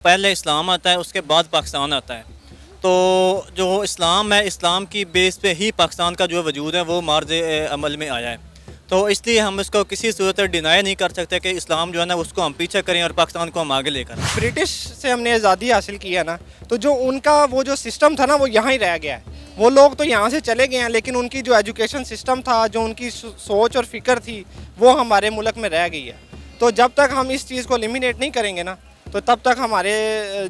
پہلے اسلام آتا ہے، اس کے بعد پاکستان آتا ہے. تو جو اسلام ہے، اسلام کی بیس پہ ہی پاکستان کا جو وجود ہے وہ مارج عمل میں آیا ہے. تو اس لیے ہم اس کو کسی صورت ڈینائی نہیں کر سکتے کہ اسلام جو ہے نا اس کو ہم پیچھے کریں اور پاکستان کو ہم آگے لے کر آئیں. برٹش سے ہم نے آزادی حاصل کی ہے نا، تو جو ان کا وہ جو سسٹم تھا نا وہ یہاں ہی رہ گیا ہے. وہ لوگ تو یہاں سے چلے گئے ہیں، لیکن ان کی جو ایجوکیشن سسٹم تھا، جو ان کی سوچ اور فکر تھی، وہ ہمارے ملک میں رہ گئی ہے. تو جب تک ہم اس چیز کو ایلیمینیٹ نہیں کریں گے نا، تو تب تک ہمارے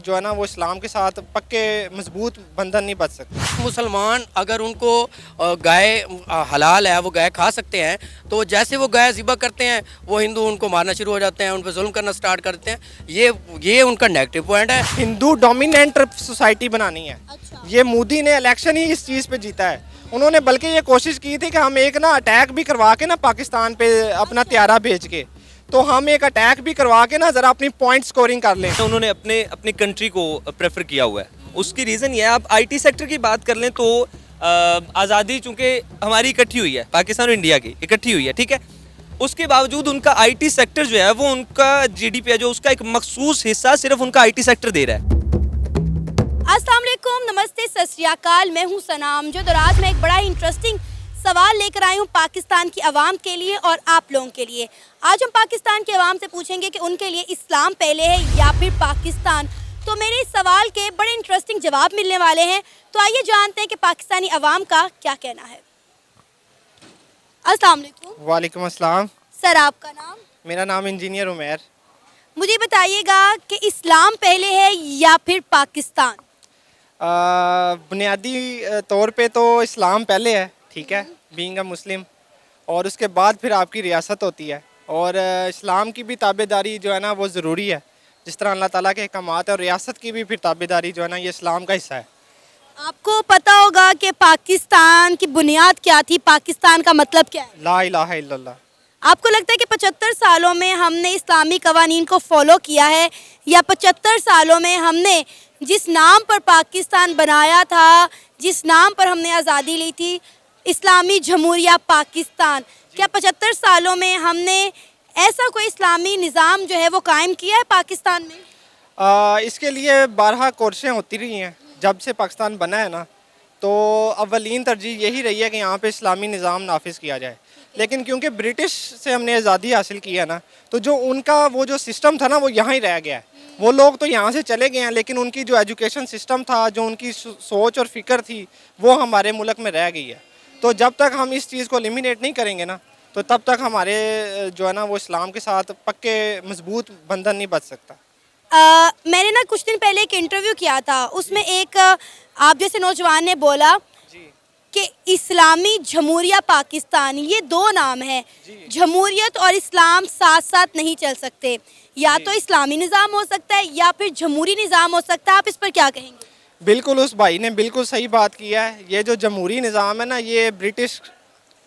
جو ہے نا وہ اسلام کے ساتھ پکے مضبوط بندھن نہیں بچ سکتے. مسلمان اگر ان کو گائے حلال ہے، وہ گائے کھا سکتے ہیں، تو جیسے وہ گائے ذبح کرتے ہیں وہ ہندو ان کو مارنا شروع ہو جاتے ہیں، ان پہ ظلم کرنا سٹارٹ کرتے ہیں. یہ ان کا نیگیٹو پوائنٹ ہے. ہندو ڈومیننٹ سوسائٹی بنانی ہے. یہ مودی نے الیکشن ہی اس چیز پہ جیتا ہے. انہوں نے بلکہ یہ کوشش کی تھی کہ ہم ایک نا اٹیک بھی کروا کے نا پاکستان پہ اپنا طیارہ بھیج کے، تو ہم ایک اٹیک بھی کروا کے نا ذرا اپنی پوائنٹ سکورنگ کر لیں. انہوں نے اپنی کنٹری کو پریفر کیا ہوا ہے. اس کی ریزن یہ ہے، آپ آئی ٹی سیکٹر کی بات کر لیں تو آزادی چونکہ ہماری اکٹھی ہوئی ہے، پاکستان اور انڈیا کی اکٹھی ہوئی ہے، ٹھیک ہے. اس کے باوجود ان کا آئی ٹی سیکٹر جو ہے وہ ان کا جی ڈی پی ہے جو اس کا ایک مخصوص حصہ صرف ان کا آئی ٹی سیکٹر دے رہا ہے. السلام علیکم، نمستے، ست شری اکال. میں ہوں سنام جو آج میں ایک بڑا ہی انٹرسٹنگ سوال لے کر آئی ہوں پاکستان کی عوام کے لیے اور آپ لوگوں کے لیے. آج ہم پاکستان کی عوام سے پوچھیں گے کہ ان کے لیے اسلام پہلے ہے یا پھر پاکستان. تو میرے اس سوال کے بڑے انٹرسٹنگ جواب ملنے والے ہیں. تو آئیے جانتے ہیں کہ پاکستانی عوام کا کیا کہنا ہے. السلام علیکم. وعلیکم السلام. سر، آپ کا نام؟ میرا نام انجینئر عمیر. مجھے بتائیے گا کہ اسلام پہلے ہے یا پھر پاکستان؟ بنیادی طور پہ تو اسلام پہلے ہے، ٹھیک ہے، بینگ اے مسلم، اور اس کے بعد پھر آپ کی ریاست ہوتی ہے. اور اسلام کی بھی تابع داری جو ہے نا وہ ضروری ہے، جس طرح اللہ تعالیٰ کے احکامات ہے، اور ریاست کی بھی پھر تابع داری جو ہے نا یہ اسلام کا حصہ ہے. آپ کو پتا ہوگا کہ پاکستان کی بنیاد کیا تھی، پاکستان کا مطلب کیا ہے؟ لا الہ الا اللہ. آپ کو لگتا ہے کہ 75 سالوں میں ہم نے اسلامی قوانین کو فالو کیا ہے، یا 75 سالوں میں ہم نے جس نام پر پاکستان بنایا تھا، جس نام پر ہم نے آزادی لی تھی، اسلامی جمہوریہ پاکستان، کیا 75 سالوں میں ہم نے ایسا کوئی اسلامی نظام جو ہے وہ قائم کیا ہے پاکستان میں؟ اس کے لیے بارہا کوششیں ہوتی رہی ہیں. جب سے پاکستان بنا ہے نا، تو اولین ترجیح یہی رہی ہے کہ یہاں پہ اسلامی نظام نافذ کیا جائے. لیکن کیونکہ برٹش سے ہم نے آزادی حاصل کی ہے نا، تو جو ان کا وہ جو سسٹم تھا نا وہ یہاں ہی رہ گیا ہے. وہ لوگ تو یہاں سے چلے گئے ہیں، لیکن ان کی جو ایجوکیشن سسٹم تھا، جو ان کی سوچ اور فکر تھی، وہ ہمارے ملک میں رہ گئی ہے. تو جب تک ہم اس چیز کو ایلیمینیٹ نہیں کریں گے نا، تو تب تک ہمارے جو ہے نا وہ اسلام کے ساتھ پکے مضبوط بندھن نہیں بچ سکتا. میں نے نا کچھ دن پہلے ایک انٹرویو کیا تھا، اس میں ایک آپ جیسے نوجوان نے بولا کہ اسلامی جمہوریہ پاکستان، یہ دو نام ہیں. جمہوریت اور اسلام ساتھ ساتھ نہیں چل سکتے. یا تو اسلامی نظام ہو سکتا ہے یا پھر جمہوری نظام ہو سکتا ہے. آپ اس پر کیا کہیں گے؟ بالکل، اس بھائی نے بالکل صحیح بات کی ہے. یہ جو جمہوری نظام ہے نا، یہ برٹش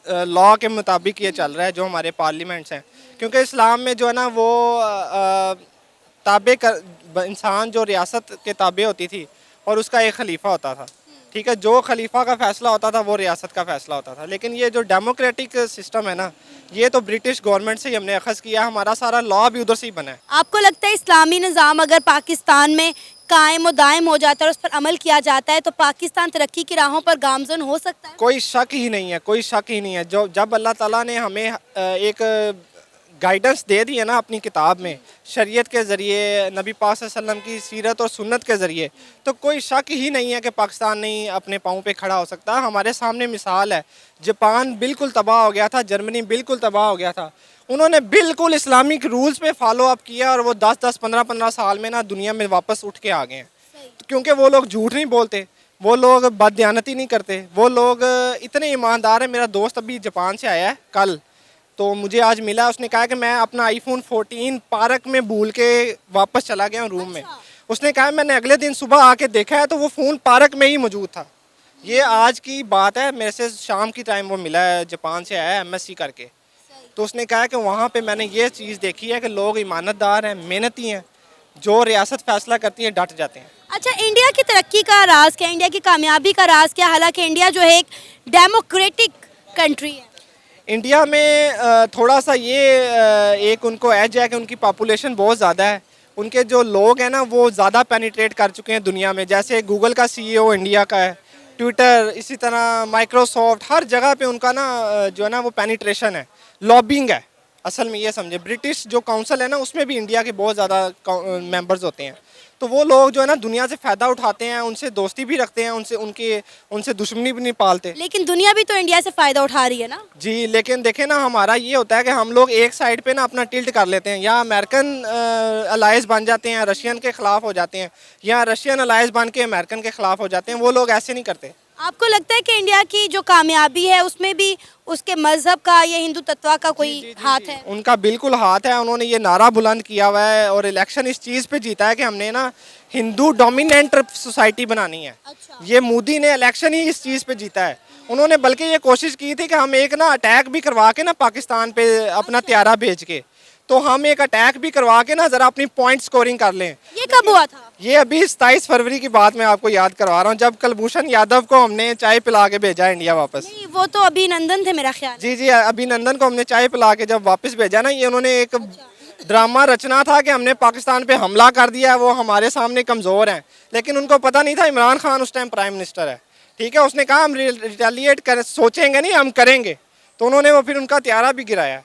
لا کے مطابق یہ چل رہا ہے، جو ہمارے پارلیمنٹس ہیں. کیونکہ اسلام میں جو ہے نا وہ تابع انسان جو ریاست کے تابع ہوتی تھی، اور اس کا ایک خلیفہ ہوتا تھا، ٹھیک ہے. جو خلیفہ کا فیصلہ ہوتا تھا وہ ریاست کا فیصلہ ہوتا تھا. لیکن یہ جو ڈیموکریٹک سسٹم ہے نا، یہ تو برٹش گورنمنٹ سے ہی ہم نے اخذ کیا. ہمارا سارا لا بھی ادھر سے ہی بنا ہے. آپ کو لگتا ہے اسلامی نظام اگر پاکستان میں قائم و دائم ہو جاتا ہے اور اس پر عمل کیا جاتا ہے تو پاکستان ترقی کی راہوں پر گامزن ہو سکتا ہے؟ کوئی شک ہی نہیں ہے، کوئی شک ہی نہیں ہے. جب اللہ تعالیٰ نے ہمیں ایک گائیڈنس دے دی ہے نا اپنی کتاب میں، شریعت کے ذریعے، نبی پاک صلی اللہ علیہ وسلم کی سیرت اور سنت کے ذریعے، تو کوئی شک ہی نہیں ہے کہ پاکستان نہیں اپنے پاؤں پہ کھڑا ہو سکتا. ہمارے سامنے مثال ہے. جاپان بالکل تباہ ہو گیا تھا، جرمنی بالکل تباہ ہو گیا تھا. انہوں نے بالکل اسلامک رولز پہ فالو اپ کیا، اور وہ 10 15 سال میں نا دنیا میں واپس اٹھ کے آ گئے ہیں. کیونکہ وہ لوگ جھوٹ نہیں بولتے، وہ لوگ بددیانتی نہیں کرتے، وہ لوگ اتنے ایماندار ہیں. میرا دوست ابھی جاپان سے آیا ہے کل، تو مجھے آج ملا. اس نے کہا کہ میں اپنا آئی فون 14 پارک میں بھول کے واپس چلا گیا ہوں روم میں. اس نے کہا میں نے اگلے دن صبح آ کے دیکھا ہے تو وہ فون پارک میں ہی موجود تھا. یہ آج کی بات ہے. میرے سے شام کی ٹائم وہ ملا ہے، جاپان سے آیا ہے ایم ایس سی کر کے. تو اس نے کہا کہ وہاں پہ میں نے یہ چیز دیکھی ہے کہ لوگ ایمانت دار ہیں، محنتی ہیں، جو ریاست فیصلہ کرتی ہے ڈٹ جاتے ہیں. اچھا، انڈیا کی ترقی کا راز کیا، انڈیا کی کامیابی کا راز کیا، حالانکہ انڈیا جو ہے ایک ڈیموکریٹک کنٹری ہے؟ انڈیا میں تھوڑا سا یہ ایک ان کو ایج ہے کہ ان کی پاپولیشن بہت زیادہ ہے، ان کے جو لوگ ہیں نا وہ زیادہ پینیٹریٹ کر چکے ہیں دنیا میں. جیسے گوگل کا CEO انڈیا کا ہے, ٹویٹر, اسی طرح مائکروسافٹ, ہر جگہ پہ ان کا نا جو ہے نا وہ پینیٹریشن ہے, لابنگ ہے. اصل میں یہ سمجھے برٹش جو کونسل ہے نا اس میں بھی انڈیا کے بہت زیادہ ممبرز ہوتے ہیں. تو وہ لوگ جو ہے نا دنیا سے فائدہ اٹھاتے ہیں, ان سے دوستی بھی رکھتے ہیں, ان سے دشمنی بھی نہیں پالتے. لیکن دنیا بھی تو انڈیا سے فائدہ اٹھا رہی ہے نا. جی لیکن دیکھیں نا ہمارا یہ ہوتا ہے کہ ہم لوگ ایک سائڈ پہ نا اپنا ٹلٹ کر لیتے ہیں, یا امریکن الائز بن جاتے ہیں, رشین کے خلاف ہو جاتے ہیں, یا رشین الائز بن کے امریکن کے خلاف ہو جاتے ہیں. وہ لوگ ایسے نہیں کرتے. آپ کو لگتا ہے کہ انڈیا کی جو کامیابی ہے اس میں بھی اس کے مذہب کا یا ہندو تتوا کا کوئی ہاتھ ہے؟ ان کا بالکل ہاتھ ہے. انہوں نے یہ نعرہ بلند کیا ہوا ہے اور الیکشن اس چیز پہ جیتا ہے کہ ہم نے نا ہندو ڈومیننٹ سوسائٹی بنانی ہے. یہ مودی نے الیکشن ہی اس چیز پہ جیتا ہے. انہوں نے بلکہ یہ کوشش کی تھی کہ ہم ایک نا اٹیک بھی کروا کے نا پاکستان پہ اپنا طیارہ بھیج کے, تو ہم ایک اٹیک بھی کروا کے نا ذرا اپنی پوائنٹ سکورنگ کر لیں. یہ کب ہوا تھا؟ یہ ابھی 27 فروری کی بات میں آپ کو یاد کروا رہا ہوں, جب کلبھوشن یادو کو ہم نے چائے پلا کے بھیجا انڈیا واپس. نہیں وہ تو ابھی نندن تھے میرا خیال. جی ابھی نندن کو ہم نے چائے پلا کے جب واپس بھیجا نا, یہ انہوں نے ایک ڈرامہ رچنا تھا کہ ہم نے پاکستان پہ حملہ کر دیا ہے, وہ ہمارے سامنے کمزور ہیں. لیکن ان کو پتہ نہیں تھا عمران خان اس ٹائم پرائم منسٹر ہے. ٹھیک ہے, اس نے کہا ہم ریٹیلیٹ سوچیں گے نہیں, ہم کریں گے. تو انہوں نے وہ پھر ان کا طیارہ بھی گرایا.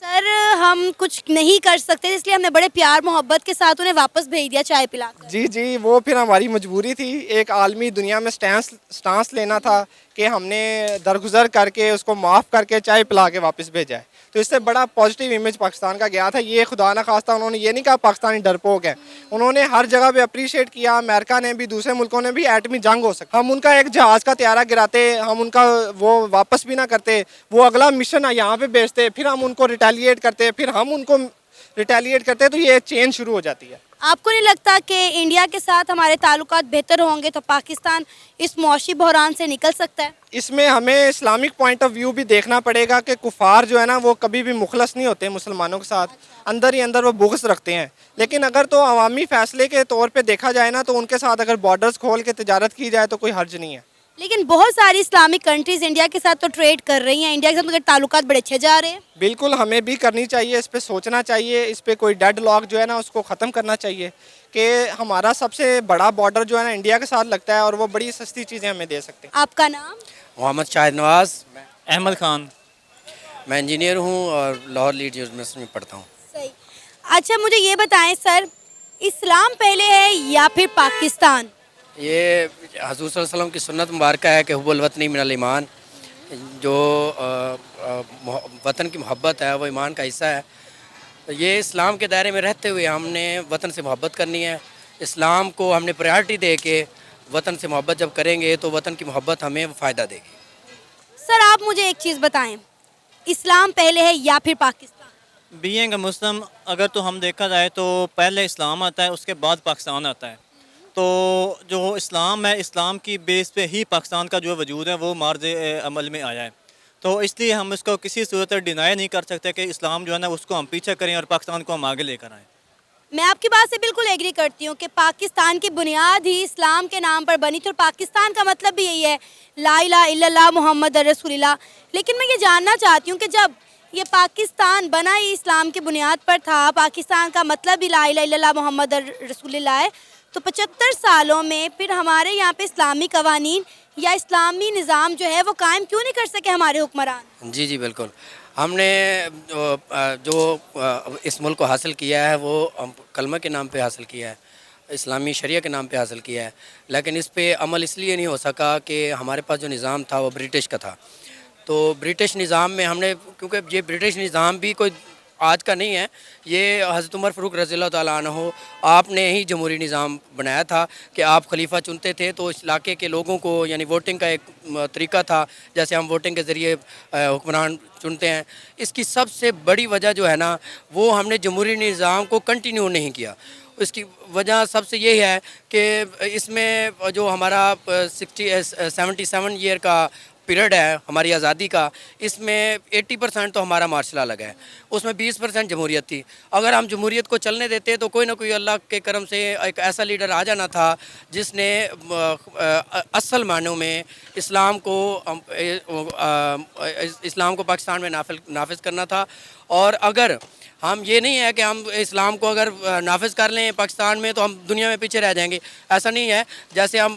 سر ہم کچھ نہیں کر سکتے اس لیے ہم نے بڑے پیار محبت کے ساتھ انہیں واپس بھیج دیا چائے پلا کر. جی وہ پھر ہماری مجبوری تھی. ایک عالمی دنیا میں سٹانس لینا تھا کہ ہم نے درگزر کر کے اس کو معاف کر کے چائے پلا کے واپس بھیجا ہے. تو اس سے بڑا پازیٹیو امیج پاکستان کا گیا تھا. یہ خدا نہ خواستہ انہوں نے یہ نہیں کہا پاکستانی ڈرپوک ہے, انہوں نے ہر جگہ پہ اپریشیٹ کیا. امریکہ نے بھی, دوسرے ملکوں نے بھی ایٹمی جنگ ہو سکتا, ہم ان کا ایک جہاز کا طیارہ گراتے, ہم ان کا وہ واپس بھی نہ کرتے, وہ اگلا مشن یہاں پہ بھیجتے, پھر ہم ان کو ریٹیلیٹ کرتے, پھر ہم ان کو ریٹیلیٹ کرتے, تو یہ چین شروع ہو جاتی ہے. آپ کو نہیں لگتا کہ انڈیا کے ساتھ ہمارے تعلقات بہتر ہوں گے تو پاکستان اس معاشی بحران سے نکل سکتا ہے؟ اس میں ہمیں اسلامک پوائنٹ آف ویو بھی دیکھنا پڑے گا کہ کفار جو ہے نا وہ کبھی بھی مخلص نہیں ہوتے مسلمانوں کے ساتھ, اندر ہی اندر وہ بغض رکھتے ہیں. لیکن اگر تو عوامی فیصلے کے طور پہ دیکھا جائے نا تو ان کے ساتھ اگر بارڈرز کھول کے تجارت کی جائے تو کوئی حرج نہیں ہے. لیکن بہت ساری اسلامک کنٹریز انڈیا کے ساتھ تو ٹریڈ کر رہی ہیں, انڈیا کے ساتھ مگر تعلقات بڑے اچھے جا رہے ہیں. بالکل ہمیں بھی کرنی چاہیے, اس پہ سوچنا چاہیے, اس پہ کوئی ڈیڈ لاک جو ہے نا اس کو ختم کرنا چاہیے کہ ہمارا سب سے بڑا بارڈر جو ہے نا انڈیا کے ساتھ لگتا ہے اور وہ بڑی سستی چیزیں ہمیں دے سکتے ہیں. آپ کا نام؟ محمد شاہد نواز. احمد خان. میں انجینئر ہوں اور لاہور لیڈ یونیورسٹی میں پڑھتا ہوں. صحیح. اچھا مجھے یہ بتائیں سر, اسلام پہلے ہے یا پھر پاکستان؟ یہ حضور صلی اللہ علیہ وسلم کی سنت مبارکہ ہے کہ حب الوطنی من الایمان, جو وطن کی محبت ہے وہ ایمان کا حصہ ہے. یہ اسلام کے دائرے میں رہتے ہوئے ہم نے وطن سے محبت کرنی ہے. اسلام کو ہم نے پریارٹی دے کے وطن سے محبت جب کریں گے تو وطن کی محبت ہمیں فائدہ دے گی. سر آپ مجھے ایک چیز بتائیں, اسلام پہلے ہے یا پھر پاکستان؟ بینگ اے مسلم اگر تو ہم دیکھا جائے تو پہلے اسلام آتا ہے, اس کے بعد پاکستان آتا ہے. تو جو اسلام ہے, اسلام کی بیس پہ ہی پاکستان کا جو وجود ہے وہ مارز عمل میں آیا ہے. تو اس لیے ہم اس کو کسی صورت ڈینائی نہیں کر سکتے کہ اسلام جو ہے نا اس کو ہم پیچھے کریں اور پاکستان کو ہم آگے لے کر آئیں. میں آپ کی بات سے بالکل ایگری کرتی ہوں کہ پاکستان کی بنیاد ہی اسلام کے نام پر بنی تھی, اور پاکستان کا مطلب بھی یہی ہے لا الہ الا اللہ محمد رسول اللہ. لیکن میں یہ جاننا چاہتی ہوں کہ جب یہ پاکستان بنا ہی اسلام کی بنیاد پر تھا, پاکستان کا مطلب بھی لا الہ الا اللہ محمد رسول اللہ ہے, تو 75 سالوں میں پھر ہمارے یہاں پہ اسلامی قوانین یا اسلامی نظام جو ہے وہ قائم کیوں نہیں کر سکے ہمارے حکمران؟ جی بالکل. ہم نے جو اس ملک کو حاصل کیا ہے وہ کلمہ کے نام پہ حاصل کیا ہے, اسلامی شریعہ کے نام پہ حاصل کیا ہے. لیکن اس پہ عمل اس لیے نہیں ہو سکا کہ ہمارے پاس جو نظام تھا وہ برٹش کا تھا. تو برٹش نظام میں ہم نے, کیونکہ یہ برٹش نظام بھی کوئی آج کا نہیں ہے, یہ حضرت عمر فاروق رضی اللہ تعالیٰ عنہ آپ نے ہی جمہوری نظام بنایا تھا کہ آپ خلیفہ چنتے تھے. تو اس علاقے کے لوگوں کو یعنی ووٹنگ کا ایک طریقہ تھا, جیسے ہم ووٹنگ کے ذریعے حکمران چنتے ہیں. اس کی سب سے بڑی وجہ جو ہے نا وہ ہم نے جمہوری نظام کو کنٹینیو نہیں کیا. اس کی وجہ سب سے یہ ہے کہ اس میں جو ہمارا 77 ایئر کا پیریڈ ہے ہماری آزادی کا, اس میں 80% تو ہمارا مارشل لاء لگا ہے, اس میں 20% جمہوریت تھی. اگر ہم جمہوریت کو چلنے دیتے تو کوئی نہ کوئی اللہ کے کرم سے ایک ایسا لیڈر آ جانا تھا جس نے اصل معنوں میں اسلام کو پاکستان میں نافذ کرنا تھا. اور اگر ہم یہ نہیں ہے کہ ہم اسلام کو اگر نافذ کر لیں پاکستان میں تو ہم دنیا میں پیچھے رہ جائیں گے، ایسا نہیں ہے. جیسے ہم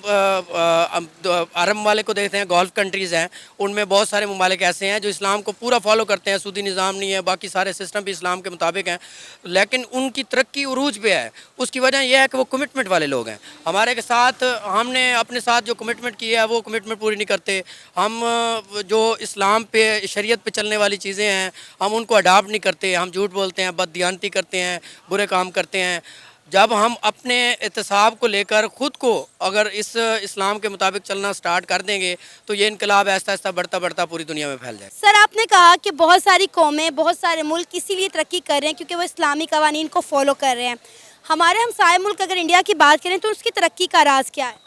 عرب ممالک کو دیکھتے ہیں، گولف کنٹریز ہیں، ان میں بہت سارے ممالک ایسے ہیں جو اسلام کو پورا فالو کرتے ہیں، سودی نظام نہیں ہے، باقی سارے سسٹم بھی اسلام کے مطابق ہیں، لیکن ان کی ترقی عروج پہ ہے. اس کی وجہ یہ ہے کہ وہ کمٹمنٹ والے لوگ ہیں. ہمارے کے ساتھ ہم نے اپنے ساتھ جو کمٹمنٹ کی ہے وہ کمٹمنٹ پوری نہیں کرتے. ہم جو اسلام پہ شریعت پہ چلنے والی چیزیں ہیں ہم ان کو اڈاپٹ نہیں کرتے. ہم جھوٹ بولتے ہیں، بددیانتی کرتے ہیں، برے کام کرتے ہیں. جب ہم اپنے احتساب کو لے کر خود کو اگر اس اسلام کے مطابق چلنا سٹارٹ کر دیں گے تو یہ انقلاب آہستہ آہستہ بڑھتا بڑھتا پوری دنیا میں پھیل جائے گا. سر آپ نے کہا کہ بہت ساری قومیں، بہت سارے ملک اسی لیے ترقی کر رہے ہیں کیونکہ وہ اسلامی قوانین کو فالو کر رہے ہیں. ہمارے ہمسائے ملک اگر انڈیا کی بات کریں تو اس کی ترقی کا راز کیا ہے؟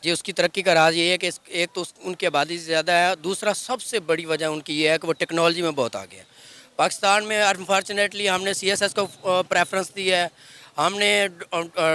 جی اس کی ترقی کا راز یہ ہے کہ ایک تو ان کی آبادی زیادہ ہے، دوسرا سب سے بڑی وجہ ان کی یہ ہے کہ وہ ٹیکنالوجی میں بہت آگے ہیں. پاکستان میں انفارچونیٹلی ہم نے CSS کو پریفرنس دی ہے، ہم نے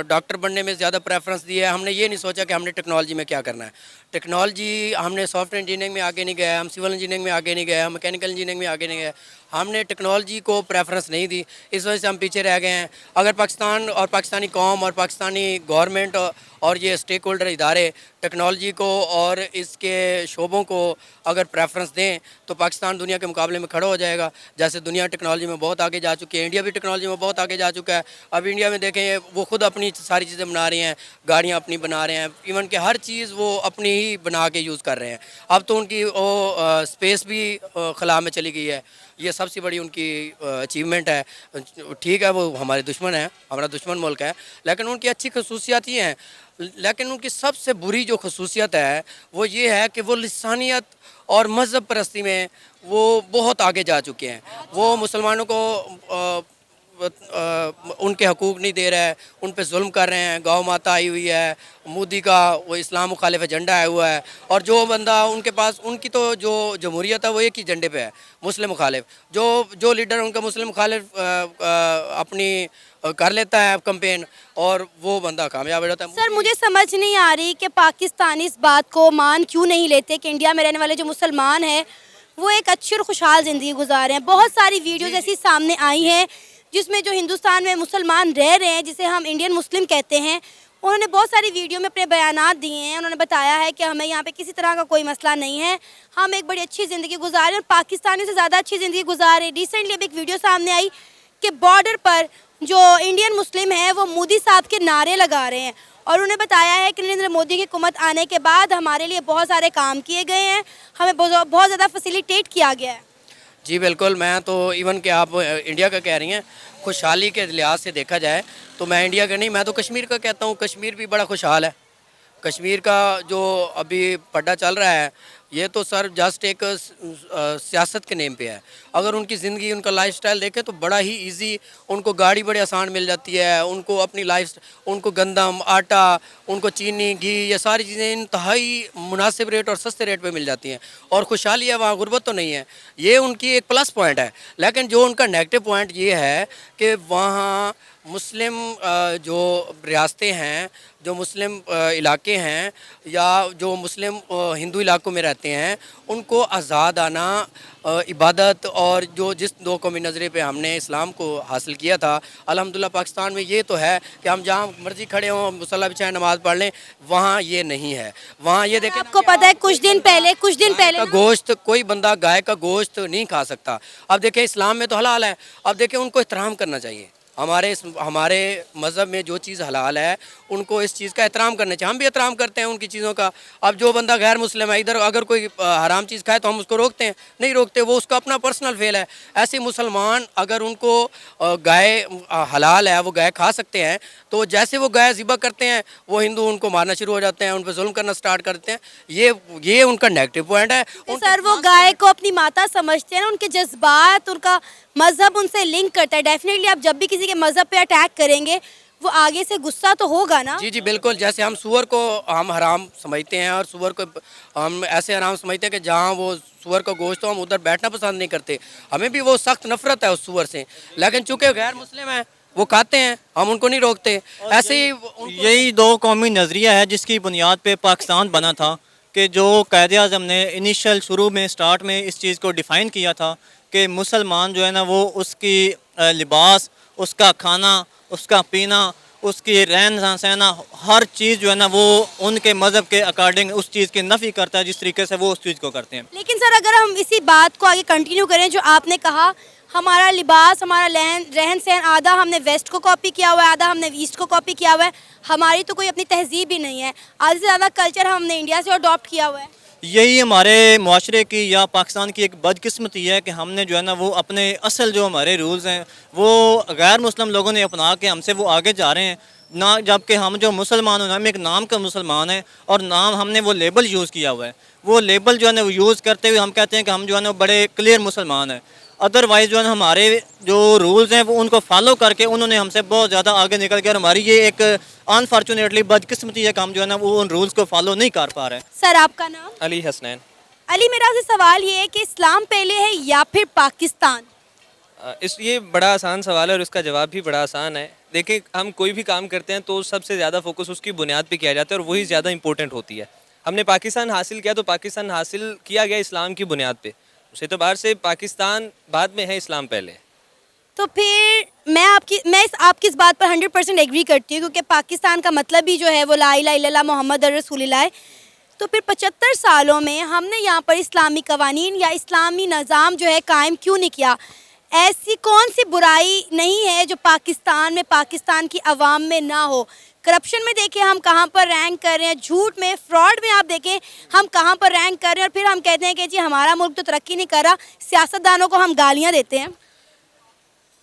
ڈاکٹر بننے میں زیادہ پریفرنس دی ہے. ہم نے یہ نہیں سوچا کہ ہم نے ٹیکنالوجی میں کیا کرنا ہے. ٹیکنالوجی ہم نے سافٹ ویئر انجینئرنگ میں آگے نہیں گئے، ہم سول انجینئرنگ میں آگے نہیں گئے، ہم میکینیکل انجینئرنگ میں آگے نہیں گئے. ہم نے ٹیکنالوجی کو پریفرنس نہیں دی، اس وجہ سے ہم پیچھے رہ گئے ہیں. اگر پاکستان اور پاکستانی قوم اور پاکستانی گورنمنٹ اور یہ اسٹیک ہولڈر ادارے ٹیکنالوجی کو اور اس کے شعبوں کو اگر پریفرنس دیں تو پاکستان دنیا کے مقابلے میں کھڑا ہو جائے گا. جیسے دنیا ٹیکنالوجی میں بہت آگے جا چکی ہے، انڈیا بھی ٹیکنالوجی میں بہت آگے جا چکا ہے. اب انڈیا میں دیکھیں وہ خود اپنی ساری چیزیں بنا رہے ہیں، گاڑیاں اپنی بنا رہے ہیں، ایون کہ ہر چیز وہ اپنی ہی بنا کے یوز کر رہے ہیں. اب تو ان کی اسپیس بھی خلا میں چلی گئی ہے. یہ سب سے بڑی ان کی اچیومنٹ ہے. ٹھیک ہے وہ ہمارے دشمن ہیں، ہمارا دشمن ملک ہے، لیکن ان کی اچھی خصوصیات یہ ہیں. لیکن ان کی سب سے بری جو خصوصیت ہے وہ یہ ہے کہ وہ لسانیت اور مذہب پرستی میں وہ بہت آگے جا چکے ہیں. وہ مسلمانوں کو ان کے حقوق نہیں دے رہا ہے، ان پہ ظلم کر رہے ہیں. گاؤں ماتا آئی ہوئی ہے، مودی کا وہ اسلام مخالف ایجنڈا آیا ہوا ہے، اور جو بندہ ان کے پاس ان کی تو جو جمہوریت ہے وہ ایک ہی ایجنڈے پہ ہے، مسلم مخالف. جو لیڈر ان کا مسلم مخالف اپنی کر لیتا ہے کمپین اور وہ بندہ کامیاب ہو جاتا ہے. سر مجھے سمجھ نہیں آ رہی کہ پاکستانی اس بات کو مان کیوں نہیں لیتے کہ انڈیا میں رہنے والے جو مسلمان ہیں وہ ایک اچھی اور خوشحال زندگی گزارے ہیں. بہت ساری ویڈیوز ایسی سامنے آئی ہیں جس میں جو ہندوستان میں مسلمان رہ رہے ہیں، جسے ہم انڈین مسلم کہتے ہیں، انہوں نے بہت ساری ویڈیو میں اپنے بیانات دیے ہیں. انہوں نے بتایا ہے کہ ہمیں یہاں پہ کسی طرح کا کوئی مسئلہ نہیں ہے، ہم ایک بڑی اچھی زندگی گزارے اور پاکستانیوں سے زیادہ اچھی زندگی گزارے. ریسنٹلی اب ایک ویڈیو سامنے آئی کہ بارڈر پر جو انڈین مسلم ہیں وہ مودی صاحب کے نعرے لگا رہے ہیں، اور انہوں نے بتایا ہے کہ نریندر مودی کی حکومت آنے کے بعد ہمارے لیے بہت سارے کام کیے گئے ہیں، ہمیں بہت زیادہ فیسیلیٹیٹ کیا گیا ہے. جی بالکل. میں تو ایون کہ آپ انڈیا کا کہہ رہی ہیں، خوشحالی کے لحاظ سے دیکھا جائے تو میں انڈیا کا نہیں، میں تو کشمیر کا کہتا ہوں. کشمیر بھی بڑا خوشحال ہے. کشمیر کا جو ابھی پڈا چل رہا ہے یہ تو سر جسٹ ایک سیاست کے نیم پہ ہے. اگر ان کی زندگی، ان کا لائف سٹائل دیکھیں تو بڑا ہی ایزی، ان کو گاڑی بڑے آسان مل جاتی ہے، ان کو اپنی ان کو گندم، آٹا، ان کو چینی، گھی، یہ ساری چیزیں انتہائی مناسب ریٹ اور سستے ریٹ پہ مل جاتی ہیں. اور خوشحالی ہے، وہاں غربت تو نہیں ہے. یہ ان کی ایک پلس پوائنٹ ہے. لیکن جو ان کا نیگیٹو پوائنٹ یہ ہے کہ وہاں مسلم جو ریاستیں ہیں، جو مسلم علاقے ہیں یا جو مسلم ہندو علاقوں میں رہتے ہیں، ان کو آزاد آنا، عبادت اور جو جس دو قومی نظریے پہ ہم نے اسلام کو حاصل کیا تھا، الحمدللہ پاکستان میں یہ تو ہے کہ ہم جہاں مرضی کھڑے ہوں، مصلی بچھائیں، نماز پڑھ لیں. وہاں یہ نہیں ہے. وہاں یہ دیکھیں آپ کو پتہ ہے کچھ دن پہلے کا گوشت، کوئی بندہ گائے کا گوشت نہیں کھا سکتا. اب دیکھیں اسلام میں تو حلال ہے. اب دیکھیں ان کو احترام کرنا چاہیے. ہمارے مذہب میں جو چیز حلال ہے ان کو اس چیز کا احترام کرنا چاہیے. ہم بھی احترام کرتے ہیں ان کی چیزوں کا. اب جو بندہ غیر مسلم ہے ادھر اگر کوئی حرام چیز کھائے تو ہم اس کو روکتے ہیں؟ نہیں روکتے. وہ اس کا اپنا پرسنل فیل ہے. ایسے مسلمان اگر ان کو گائے حلال ہے، وہ گائے کھا سکتے ہیں، تو جیسے وہ گائے ذبح کرتے ہیں وہ ہندو ان کو مارنا شروع ہو جاتے ہیں، ان پہ ظلم کرنا سٹارٹ کرتے ہیں. یہ ان کا نیگیٹو پوائنٹ ہے. سر وہ گائے کو اپنی ماتا سمجھتے ہیں نا، ان کے جذبات، ان کا مذہب ان سے لنک کرتا ہے. ڈیفینیٹلی آپ جب بھی کسی کے مذہب پہ اٹیک کریں گے وہ آگے سے غصہ تو ہوگا نا. جی بالکل. جیسے ہم سور کو ہم حرام سمجھتے ہیں، اور سور کو ہم ایسے حرام سمجھتے ہیں کہ جہاں وہ سور کا گوشت ہو ہم ادھر بیٹھنا پسند نہیں کرتے. ہمیں بھی وہ سخت نفرت ہے اس سور سے. لیکن چونکہ غیر مسلم ہیں وہ کھاتے ہیں، ہم ان کو نہیں روکتے. ایسے ہی یہی دو قومی نظریہ ہے جس کی بنیاد پہ پاکستان بنا تھا، کہ جو قائد اعظم نے انیشل شروع میں سٹارٹ میں اس چیز کو ڈیفائن کیا تھا کہ مسلمان جو ہے نا وہ اس کی لباس, اس کا کھانا, اس کا پینا, اس کی رہن سہنا, ہر چیز جو ہے نا وہ ان کے مذہب کے اکارڈنگ اس چیز کی نفی کرتا ہے جس طریقے سے وہ اس چیز کو کرتے ہیں. لیکن سر اگر ہم اسی بات کو آگے کنٹینیو کریں جو آپ نے کہا, ہمارا لباس, ہمارا رہن سہن آدھا ہم نے ویسٹ کو کاپی کیا ہوا ہے, آدھا ہم نے ایسٹ کو کاپی کیا ہوا ہے, ہماری تو کوئی اپنی تہذیب ہی نہیں ہے, آدھے سے زیادہ کلچر ہم نے انڈیا سے اڈاپٹ کیا ہوا ہے. یہی ہمارے معاشرے کی یا پاکستان کی ایک بدقسمتی ہے کہ ہم نے جو ہے نا وہ اپنے اصل جو ہمارے رولز ہیں وہ غیر مسلم لوگوں نے اپنا کے ہم سے وہ آگے جا رہے ہیں نہ, جبکہ ہم جو مسلمان ہیں ہم ایک نام کا مسلمان ہیں اور نام ہم نے وہ لیبل یوز کیا ہوا ہے. وہ لیبل جو ہے نا وہ یوز کرتے ہوئے ہم کہتے ہیں کہ ہم جو ہے نا بڑے کلیئر مسلمان ہیں. ادروائز جو ہے نا ہمارے جو رولز ہیں وہ ان کو فالو کر کے انہوں نے ہم سے بہت زیادہ آگے نکل کے, اور ہماری یہ ایک انفارچونیٹلی بدقسمتی ہے کہ ہم جو ہے نا وہ ان رولز کو فالو نہیں کر پا رہے ہیں. سر آپ کا نام؟ علی حسنین. علی, میرا سے سوال یہ ہے کہ اسلام پہلے ہے یا پھر پاکستان؟ یہ بڑا آسان سوال ہے اور اس کا جواب بھی بڑا آسان ہے. دیکھیں, ہم کوئی بھی کام کرتے ہیں تو سب سے زیادہ فوکس اس کی بنیاد پہ کیا جاتا ہے اور وہی زیادہ امپورٹنٹ ہوتی ہے. ہم نے پاکستان حاصل کیا تو پاکستان حاصل کیا گیا اسلام کی بنیاد پہ. اس اعتبار سے پاکستان بعد میں ہے, اسلام پہلے. تو پھر میں آپ کی اس بات پر 100% ایگری کرتی ہوں, کیونکہ پاکستان کا مطلب ہی جو ہے وہ لا الہ الا اللہ محمد رسول اللہ ہے. تو پھر 75 سالوں میں ہم نے یہاں پر اسلامی قوانین یا اسلامی نظام جو ہے قائم کیوں نہیں کیا؟ ایسی کون سی برائی نہیں ہے جو پاکستان میں, پاکستان کی عوام میں نہ ہو؟ کرپشن میں دیکھیں ہم کہاں پر رینک کر رہے ہیں, جھوٹ میں, فراڈ میں آپ دیکھیں ہم کہاں پر رینک کر رہے ہیں, اور پھر ہم کہتے ہیں کہ جی ہمارا ملک تو ترقی نہیں کر رہا. سیاستدانوں کو ہم گالیاں دیتے ہیں.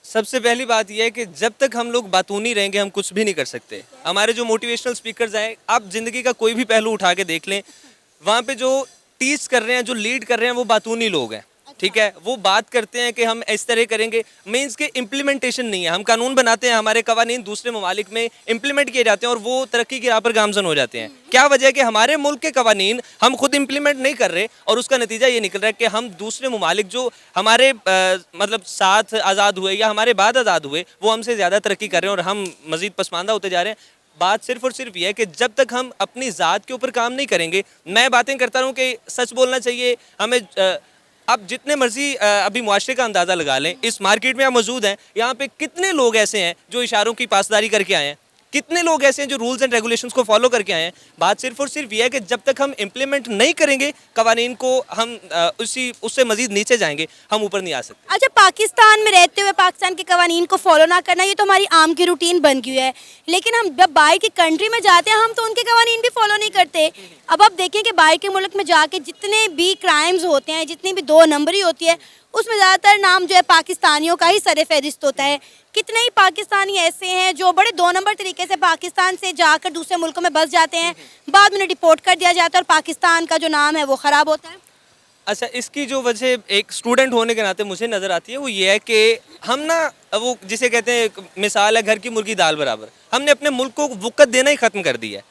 سب سے پہلی بات یہ ہے کہ جب تک ہم لوگ باتونی رہیں گے ہم کچھ بھی نہیں کر سکتے. ہمارے جو موٹیویشنل سپیکرز ہیں, آپ زندگی کا کوئی بھی پہلو اٹھا کے دیکھ لیں, وہاں پہ جو ٹیچ کر رہے ہیں, جو لیڈ کر رہے ہیں, وہ باتونی لوگ ہیں. ٹھیک ہے, وہ بات کرتے ہیں کہ ہم اس طرح کریں گے, مینس کہ امپلیمنٹیشن نہیں ہے. ہم قانون بناتے ہیں, ہمارے قوانین دوسرے ممالک میں امپلیمنٹ کیے جاتے ہیں اور وہ ترقی کی راہ پر گامزن ہو جاتے ہیں. کیا وجہ ہے کہ ہمارے ملک کے قوانین ہم خود امپلیمنٹ نہیں کر رہے, اور اس کا نتیجہ یہ نکل رہا ہے کہ ہم دوسرے ممالک جو ہمارے مطلب ساتھ آزاد ہوئے یا ہمارے بعد آزاد ہوئے وہ ہم سے زیادہ ترقی کر رہے ہیں اور ہم مزید پسماندہ ہوتے جا رہے ہیں. بات صرف اور صرف یہ ہے کہ جب تک ہم اپنی ذات کے اوپر کام نہیں کریں گے, میں باتیں کرتا رہوں کہ سچ بولنا چاہیے ہمیں. آپ جتنے مرضی ابھی معاشرے کا اندازہ لگا لیں, اس مارکیٹ میں آپ موجود ہیں, یہاں پہ کتنے لوگ ایسے ہیں جو اشاروں کی پاسداری کر کے آئے ہیں, کتنے لوگ ایسے ہیں جو رولز اینڈ ریگولیشنز کو فالو کر کے آئے ہیں. بات صرف اور صرف یہ ہے کہ جب تک ہم امپلیمنٹ نہیں کریں گے قوانین کو, ہم اس سے مزید نیچے جائیں گے, ہم اوپر نہیں آ سکتے. اچھا, پاکستان میں رہتے ہوئے پاکستان کے قوانین کو فالو نہ کرنا یہ تو ہماری عام کی روٹین بن گئی ہے, لیکن ہم جب باہر کی کنٹری میں جاتے ہیں ہم تو ان کے قوانین بھی فالو نہیں کرتے. اب آپ دیکھیں کہ باہر کے ملک میں جا کے جتنے بھی کرائمز ہوتے ہیں, جتنی بھی 2 نمبری ہوتی ہے, اس میں زیادہ تر نام جو ہے پاکستانیوں کا ہی سر فہرست ہوتا ہے. کتنے ہی پاکستانی ایسے ہیں جو بڑے 2 نمبر طریقے سے پاکستان سے جا کر دوسرے ملکوں میں بس جاتے ہیں, بعد میں انہیں ڈپورٹ کر دیا جاتا ہے اور پاکستان کا جو نام ہے وہ خراب ہوتا ہے. اچھا, اس کی جو وجہ ایک اسٹوڈنٹ ہونے کے ناطے مجھے نظر آتی ہے وہ یہ ہے کہ ہم نا وہ جسے کہتے ہیں, مثال ہے گھر کی مرغی دال برابر, ہم نے اپنے ملک کو وقت دینا ہی ختم کر دیا ہے.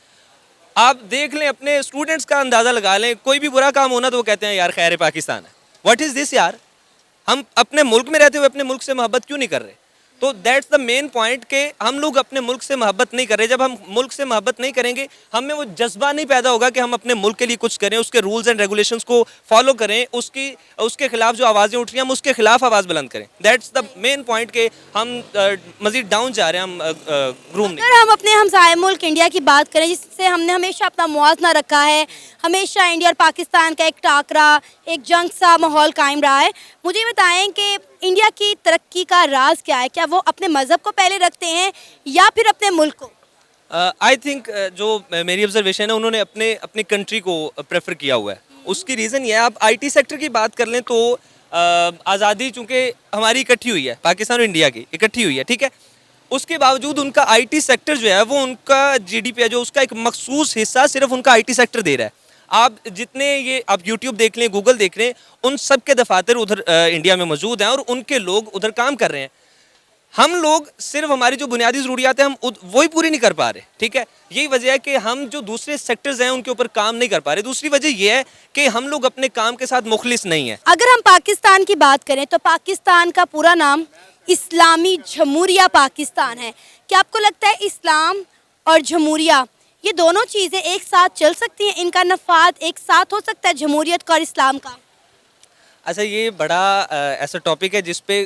آپ دیکھ لیں, اپنے اسٹوڈنٹس کا اندازہ لگا لیں, کوئی بھی برا کام ہونا تو وہ کہتے ہیں یار خیر پاکستان ہے. واٹ از دس یار, ہم اپنے ملک میں رہتے ہوئے اپنے ملک سے محبت کیوں نہیں کر رہے؟ تو دیٹس دا مین پوائنٹ کہ ہم لوگ اپنے ملک سے محبت نہیں کر رہے. جب ہم ملک سے محبت نہیں کریں گے, ہم میں وہ جذبہ نہیں پیدا ہوگا کہ ہم اپنے ملک کے لیے کچھ کریں, اس کے رولز اینڈ ریگولیشنز کو فالو کریں, اس کے خلاف جو آوازیں اٹھ رہی ہیں ہم اس کے خلاف آواز بلند کریں. دیٹس دا مین پوائنٹ کہ ہم مزید ڈاؤن جا رہے ہیں, ہم گروم نہیں. اگر ہم اپنے ہمسائے ملک انڈیا کی بات کریں جس سے ہم نے ہمیشہ اپنا موازنہ رکھا ہے, ہمیشہ انڈیا اور پاکستان کا ایک ٹاکرا, ایک جنگ سا ماحول قائم رہا ہے, مجھے بتائیں کہ انڈیا کی ترقی کا راز کیا ہے؟ کیا وہ اپنے مذہب کو پہلے رکھتے ہیں یا پھر اپنے ملک کو؟ آئی تھنک جو میری آبزرویشن ہے انہوں نے اپنی کنٹری کو پریفر کیا ہوا ہے. اس کی ریزن یہ ہے, آپ آئی ٹی سیکٹر کی بات کر لیں تو آزادی چونکہ ہماری اکٹھی ہوئی ہے, پاکستان اور انڈیا کی اکٹھی ہوئی ہے, ٹھیک ہے, اس کے باوجود ان کا آئی ٹی سیکٹر جو ہے وہ ان کا جی ڈی پی ہے جو اس کا ایک مخصوص حصہ صرف ان کا آئی ٹی سیکٹر دے رہا ہے. آپ جتنے یہ آپ یوٹیوب دیکھ لیں, گوگل دیکھ لیں, ان سب کے دفاتر ادھر انڈیا میں موجود ہیں اور ان کے لوگ ادھر کام کر رہے ہیں. ہم لوگ صرف ہماری جو بنیادی ضروریات ہیں ہم وہی پوری نہیں کر پا رہے, ٹھیک ہے. یہی وجہ ہے کہ ہم جو دوسرے سیکٹرز ہیں ان کے اوپر کام نہیں کر پا رہے. دوسری وجہ یہ ہے کہ ہم لوگ اپنے کام کے ساتھ مخلص نہیں ہیں. اگر ہم پاکستان کی بات کریں تو پاکستان کا پورا نام اسلامی جمہوریہ پاکستان ہے. کیا آپ کو لگتا ہے اسلام اور جمہوریہ یہ دونوں چیزیں ایک ساتھ چل سکتی ہیں, ان کا نفاذ ایک ساتھ ہو سکتا ہے جمہوریت کا اور اسلام کا؟ اچھا, یہ بڑا ایسا ٹاپک ہے جس پہ